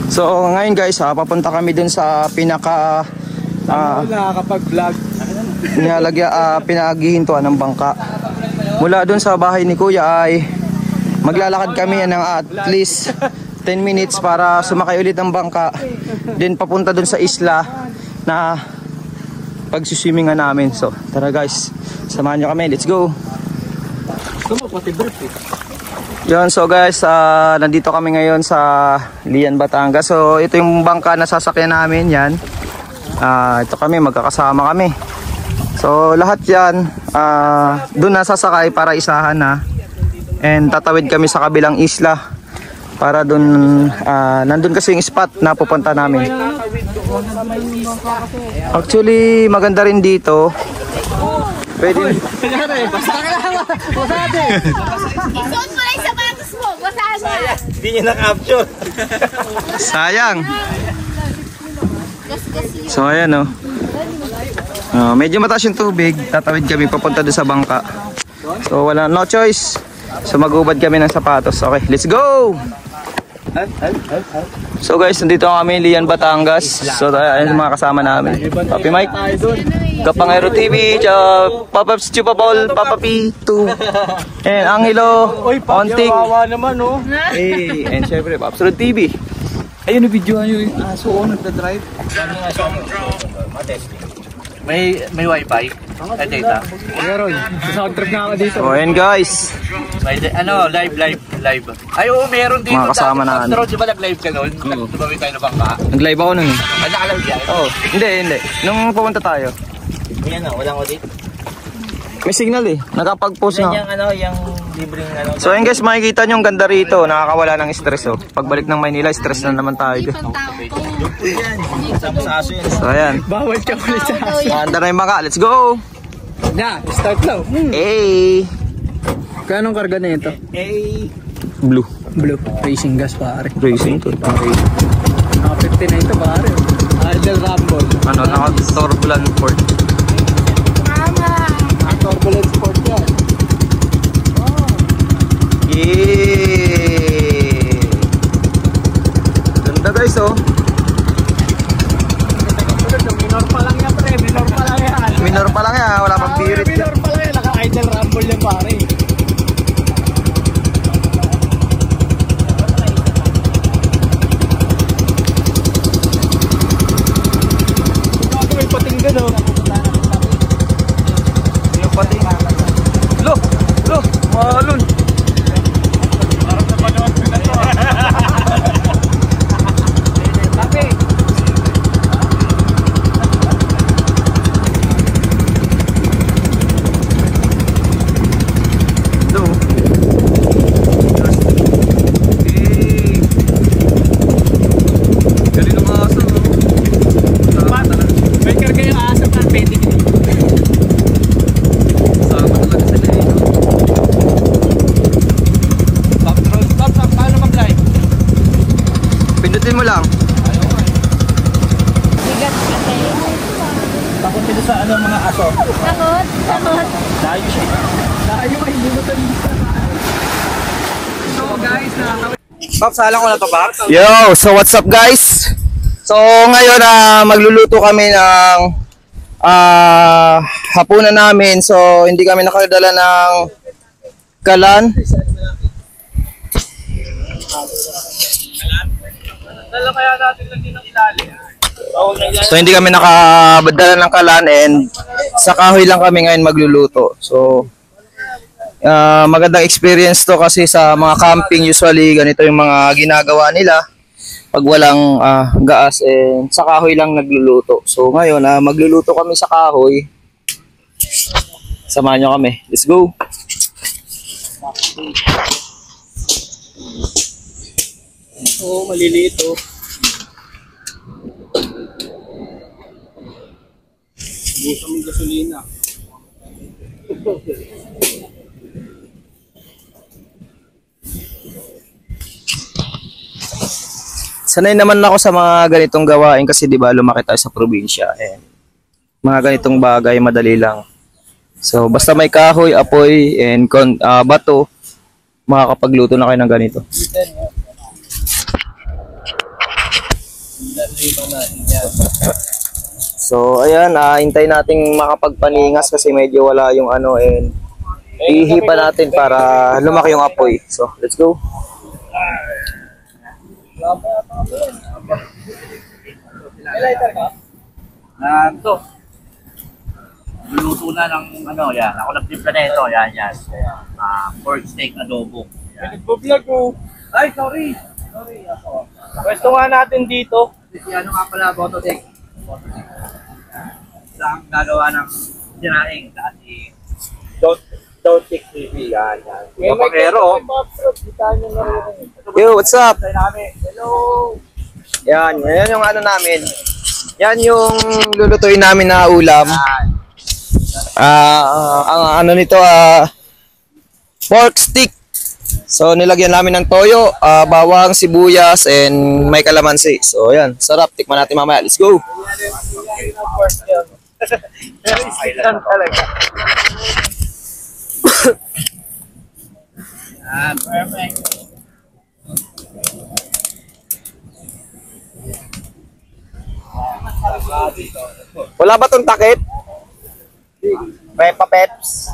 So ngayon guys, papunta kami dun sa pinaka nakakapag-vlog. pinaghihintuan ng bangka. Mula dun sa bahay ni Kuya ay maglalakad kami ng at least 10 minutes para sumakay ulit ng bangka. Then papunta dun sa isla na pagsuswimingan namin. So tara guys, samahan nyo kami, let's go. Yun, so guys, nandito kami ngayon sa Lian, Batangas. So ito yung bangka na sasakyan namin, yan. Ito kami, magkakasama kami. So lahat yan doon na sasakay para isahan na. And tatawid kami sa kabilang isla para doon, nandun kasi yung spot na pupunta namin. Actually maganda rin dito. Pwede. Isuot mo lang yung sapatos mo. Basahan mo. Hindi niya na-capture. Sayang. So ayan o. Medyo mataas yung tubig. Tatawid kami papunta doon sa bangka. So wala, no choice. So magubad kami ng sapatos. Okay, let's go! So guys, nandito kami, Lian, Batangas. So ayun mga kasama namin. Papi Mike, Kapangero TV, Papa Chupa Paul, Papa P2, and Angelo, Ontik, naman, oh. and syempre Absolute TV. Ayun, na-video nyo yung aso, nagda-drive. May wifi? May data? Meron. Sa sound trip na ako dito. So ayun guys. Live. Ay, oo, meron dito. Mga kasama na ano. Di ba nag-live ka nun? Tumawin tayo na bangka. Nag-live ako nun eh. Naka-live yan? Oo. Hindi. Nung pumunta tayo. Yan o, walang audit. May signal eh. Nakapag-post na. Yung libreng So ayun guys, makikita nyo ang ganda rito. Nakakawala ng stress oh. Pagbalik ng Maynila, stress na naman tayo. So ayan. Bawal ka ulit sa aso. Anda na yung bangka. Let's go! Na, start now. Hey! Kanong karga na ito? Blue. Racing gas pare. Racing to. Naka 50 na ito pare. Idle Rumble. Naka-turbulent port. Turbulent sport yan. Yeah! Ganda guys oh. Minor pa lang yan pre. Minor pa lang yan. Wala pang pirit yan. Minor pa lang yan. Naka-idle Rumble yan pare. May patinggan oh. Yung pating. Lo! Malun! Parang sa panood ko na to. Tapi. Lo! Galing ng aso. May karga yung aso pa. Pwede ka. Sama talaga sila dito. Stop. Paano mag-live? Pindutin mo lang. Bigat kasi. Takot sila sa mga aso. Takot. Layo siya. Layo ay limutan dito. So guys, Pops, salang ko na to, Pops. Yo, so what's up guys? So ngayon magluluto kami ng hapunan namin. So hindi kami nakadala ng kalan. dala kaya natin lang din ng ilalim. So hindi kami nakadala ng kalan and sa kahoy lang kami ngayon magluluto. So magandang experience to kasi sa mga camping usually ganito yung mga ginagawa nila pag walang gaas and sa kahoy lang nagluluto. So ngayon magluluto kami sa kahoy. Samahan nyo kami. Let's go! Oo, maliliit oh. Busa mong gasolina. Sanay naman ako sa mga ganitong gawain kasi 'di ba lumaki tayo sa probinsya eh. Mga ganitong bagay madali lang. So basta may kahoy, apoy and bato, makakapagluto na kayo ng ganito. So, ayan, hintay nating makapagpaningas kasi medyo wala yung ano, and ihipa natin para lumaki yung apoy. So, let's go. Ito. Luluto na ng ano, yan. Ako nagtimpla na ito, yan. Pork steak adobo. Nagpo-vlog ko. Ay, sorry. Sorry ako. Pwesto nga natin dito. Si ano nga pala, Bototek. Lang gagawa ng sinaing kasi Don't take TV. Yan. Mga pangero. Yo, what's up? Hello. Yan yung ano namin. Yan yung lulutuin namin na ulam. Ang ano nito, pork stick. So, nilagyan namin ng toyo, bawang, sibuyas, and may kalamansi. So, ayan, sarap. Tikman natin mamaya. Let's go! Very instant talaga. Perfect. Wala ba tong takip? Prepa Peps?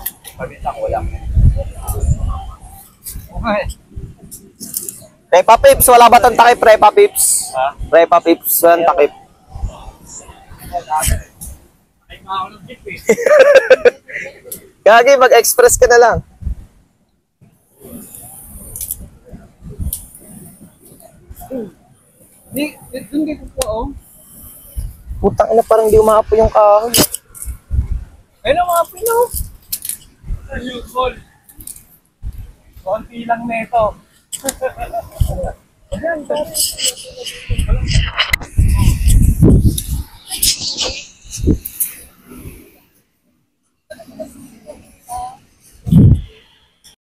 Prepa Peps, wala ba tong takip? Prepa Peps? Prepa Peps, saan takip? Gagi, mag-express ka na lang. Hindi ko po, oh. Putang ina, parang di umaapoy yung kahoy. Ayun ang mga Pino. Usual. Konti lang nito. Ayan,